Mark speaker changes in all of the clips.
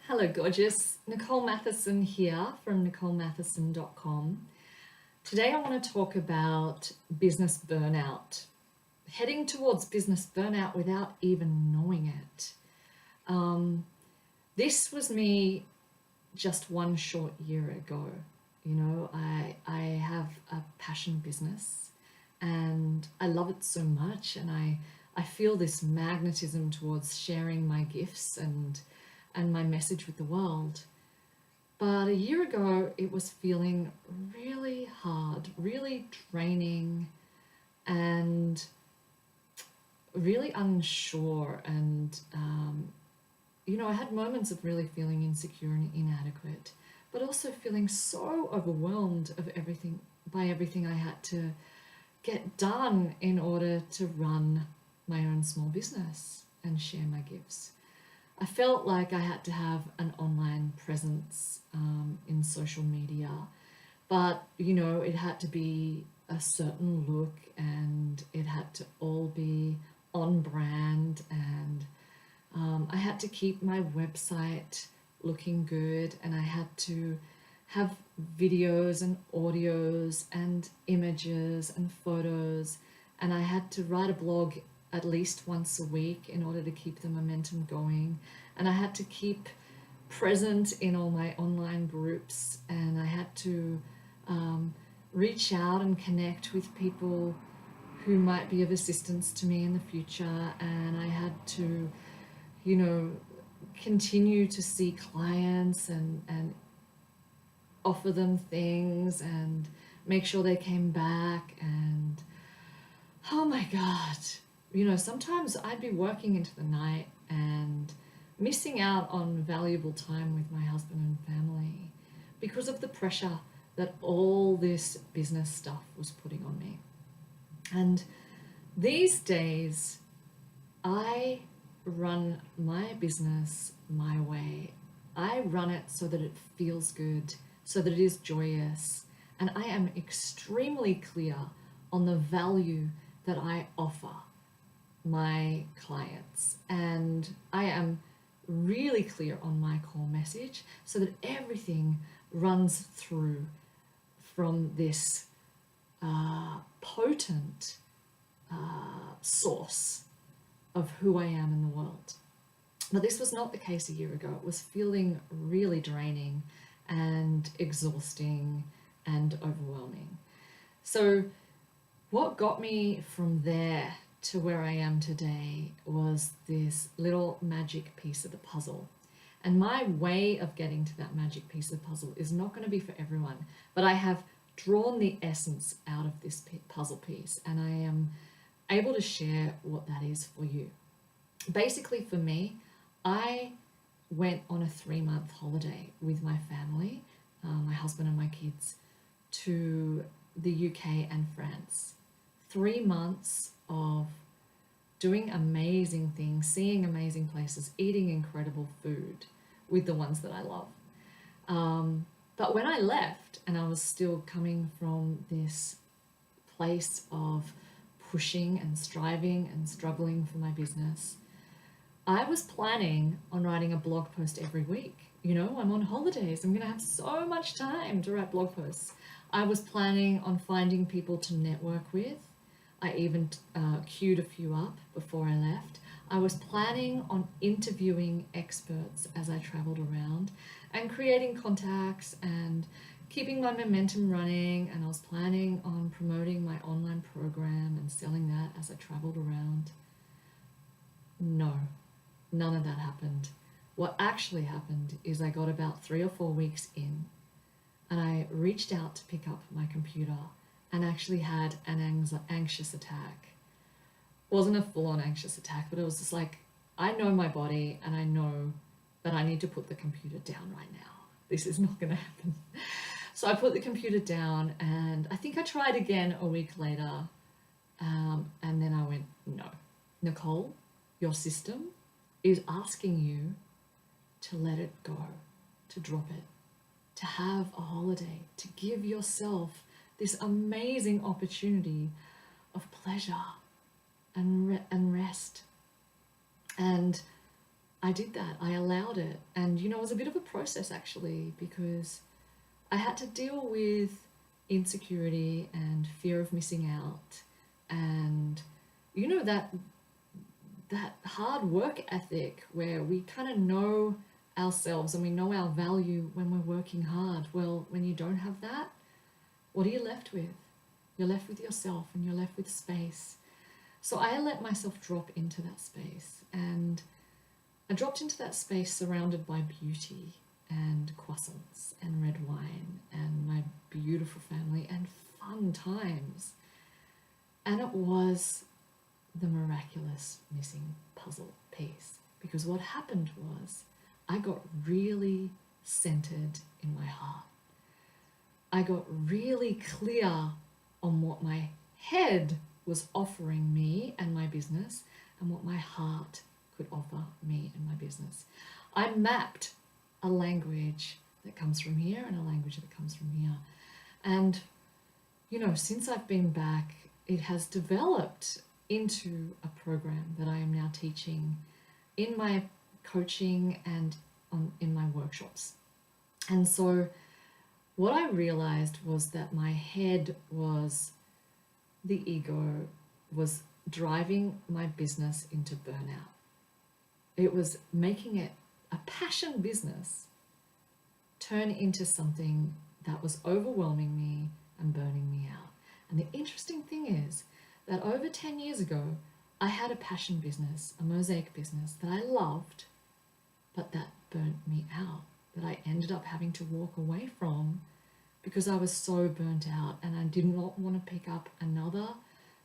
Speaker 1: Hello, gorgeous. Nicole Matheson here from NicoleMatheson.com. Today I want to talk about business burnout, heading towards business burnout without even knowing it. This was me just one short year ago. I have a passion business and I love it so much, and I feel this magnetism towards sharing my gifts and my message with the world. But a year ago, it was feeling really hard, really draining, and really unsure. And, I had moments of really feeling insecure and inadequate, but also feeling so overwhelmed by everything I had to get done in order to run my own small business and share my gifts. I felt like I had to have an online presence in social media, but it had to be a certain look and it had to all be on brand, and I had to keep my website looking good, and I had to have videos and audios and images and photos, and I had to write a blog at least once a week in order to keep the momentum going. And I had to keep present in all my online groups, and I had to reach out and connect with people who might be of assistance to me in the future. And I had to, continue to see clients and offer them things and make sure they came back. And oh my God, sometimes I'd be working into the night and missing out on valuable time with my husband and family because of the pressure that all this business stuff was putting on me. And these days, I run my business my way. I run it so that it feels good, so that it is joyous, and I am extremely clear on the value that I offer my clients, and I am really clear on my core message so that everything runs through from this potent source of who I am in the world. But this was not the case a year ago. It was feeling really draining and exhausting and overwhelming. So what got me from there to where I am today was this little magic piece of the puzzle. And my way of getting to that magic piece of the puzzle is not going to be for everyone, but I have drawn the essence out of this puzzle piece, and I am able to share what that is for you. Basically, for me, I went on a 3-month holiday with my family, my husband and my kids, to the UK and France. 3 months of doing amazing things, seeing amazing places, eating incredible food with the ones that I love. But when I left, and I was still coming from this place of pushing and striving and struggling for my business, I was planning on writing a blog post every week. I'm on holidays. I'm going to have so much time to write blog posts. I was planning on finding people to network with. I even queued a few up before I left. I was planning on interviewing experts as I traveled around and creating contacts and keeping my momentum running. And I was planning on promoting my online program and selling that as I traveled around. No, none of that happened. What actually happened is I got about 3 or 4 weeks in, and I reached out to pick up my computer and actually had an anxious attack. It wasn't a full-on anxious attack, but it was just like, I know my body and I know that I need to put the computer down right now. This is not going to happen. So I put the computer down, and I think I tried again a week later, and then I went, no, Nicole, your system is asking you to let it go, to drop it, to have a holiday, to give yourself this amazing opportunity of pleasure and rest. And I did that. I allowed it. And, you know, it was a bit of a process actually, because I had to deal with insecurity and fear of missing out, and, you know, that hard work ethic where we kind of know ourselves and we know our value when we're working hard. Well, when you don't have that, what are you left with? You're left with yourself and you're left with space. So I let myself drop into that space, and I dropped into that space surrounded by beauty and croissants and red wine and my beautiful family and fun times. And it was the miraculous missing puzzle piece, because what happened was I got really centered in my heart. I got really clear on what my head was offering me and my business and what my heart could offer me and my business. I mapped a language that comes from here and a language that comes from here. And, you know, since I've been back, it has developed into a program that I am now teaching in my coaching and in my workshops. And so what I realized was that my head was, the ego was driving my business into burnout. It was making it a passion business turn into something that was overwhelming me and burning me out. And the interesting thing is that over 10 years ago, I had a passion business, a mosaic business that I loved, but that burnt me out, that I ended up having to walk away from because I was so burnt out and I did not want to pick up another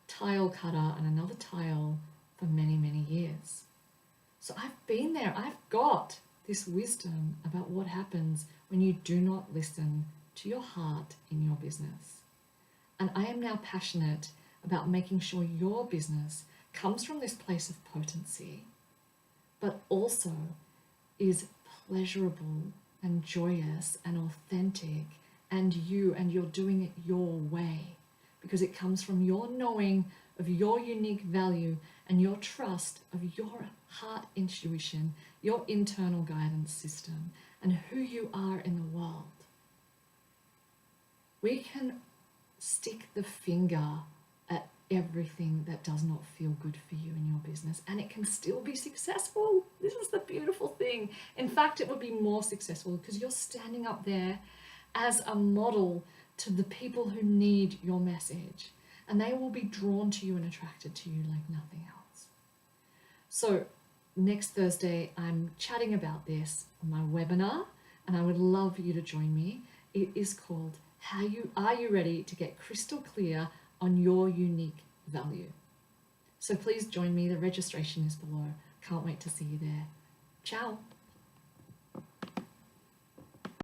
Speaker 1: tile cutter and another tile for many, many years. So I've been there. I've got this wisdom about what happens when you do not listen to your heart in your business. And I am now passionate about making sure your business comes from this place of potency, but also is pleasurable and joyous and authentic, and you're doing it your way, because it comes from your knowing of your unique value and your trust of your heart intuition, your internal guidance system, and who you are in the world. We can stick the finger at everything that does not feel good for you in your business, and it can still be successful. This is the beautiful thing. In fact, it would be more successful because you're standing up there as a model to the people who need your message, and they will be drawn to you and attracted to you like nothing else. So next Thursday, I'm chatting about this on my webinar, and I would love you to join me. It is called Are You Ready to Get Crystal Clear on Your Unique Value? So please join me. The registration is below. Can't wait to see you there. Ciao.